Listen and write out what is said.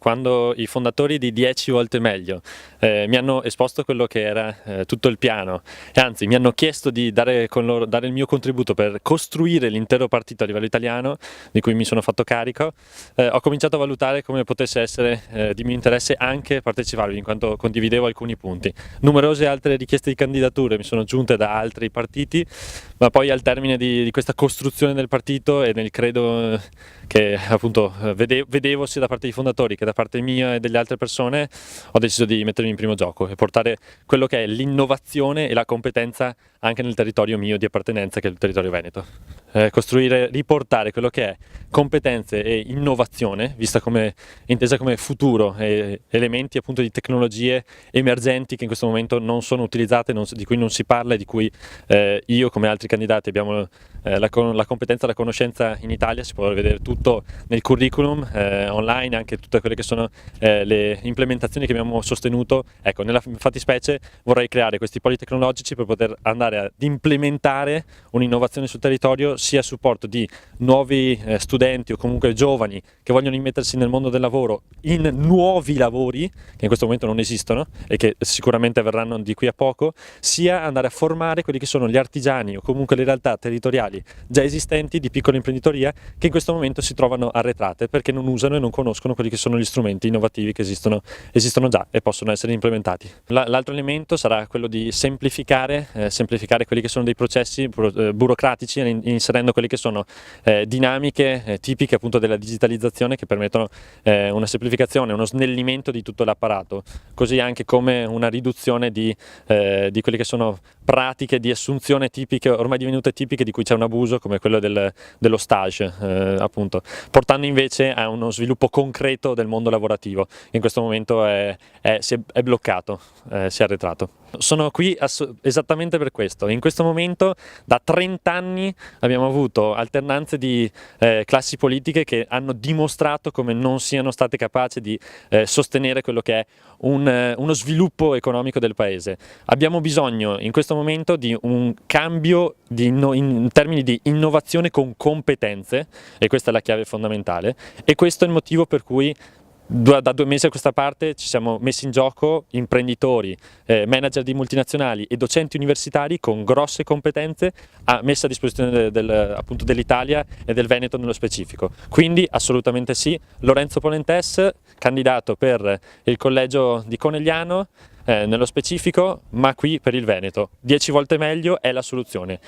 quando i fondatori di 10 volte meglio mi hanno esposto quello che era tutto il piano e anzi mi hanno chiesto di dare il mio contributo per costruire l'intero partito a livello italiano, di cui mi sono fatto carico, ho cominciato a valutare come potesse essere di mio interesse anche parteciparvi, in quanto condividevo alcuni punti. Numerose altre richieste di candidature mi sono giunte da altri partiti, ma poi al termine di questa costruzione del partito e nel credo che appunto vedevo sia da parte dei fondatori che da parte mia e delle altre persone, ho deciso di mettermi in primo gioco e portare quello che è l'innovazione e la competenza anche nel territorio mio di appartenenza, che è il territorio veneto. Riportare quello che è competenze e innovazione, intesa come futuro e elementi appunto di tecnologie emergenti che in questo momento non sono utilizzate, di cui non si parla e di cui io come altri candidati abbiamo la competenza, la conoscenza in Italia. Si può vedere tutto nel curriculum online, anche tutte quelle che sono le implementazioni che abbiamo sostenuto. Ecco, nella fattispecie vorrei creare questi poli tecnologici per poter andare ad implementare un'innovazione sul territorio, sia a supporto di nuovi studenti o comunque giovani che vogliono immettersi nel mondo del lavoro in nuovi lavori che in questo momento non esistono e che sicuramente verranno di qui a poco, sia andare a formare quelli che sono gli artigiani o comunque le realtà territoriali già esistenti di piccola imprenditoria che in questo momento si trovano arretrate perché non usano e non conoscono quelli che sono gli strumenti innovativi che esistono già e possono essere implementati. L'altro elemento sarà quello di semplificare quelli che sono dei processi burocratici, inserendo quelli che sono dinamiche tipiche appunto della digitalizzazione che permettono una semplificazione, uno snellimento di tutto l'apparato, così anche come una riduzione di quelle che sono pratiche di assunzione tipiche, ormai divenute tipiche, di cui c'è un abuso, come quello dello stage, appunto, portando invece a uno sviluppo concreto del mondo lavorativo, che in questo momento è bloccato, si è arretrato. Sono qui esattamente per questo. In questo momento da 30 anni abbiamo avuto alternanze di classi politiche che hanno dimostrato come non siano state capaci di sostenere quello che è uno sviluppo economico del paese. Abbiamo bisogno in questo momento di un cambio in termini di innovazione con competenze, e questa è la chiave fondamentale, e questo è il motivo per cui da 2 mesi a questa parte ci siamo messi in gioco imprenditori, manager di multinazionali e docenti universitari con grosse competenze messe a disposizione appunto dell'Italia e del Veneto nello specifico. Quindi assolutamente sì, Lorenzo Polentes, candidato per il collegio di Conegliano nello specifico, ma qui per il Veneto. 10 volte meglio è la soluzione.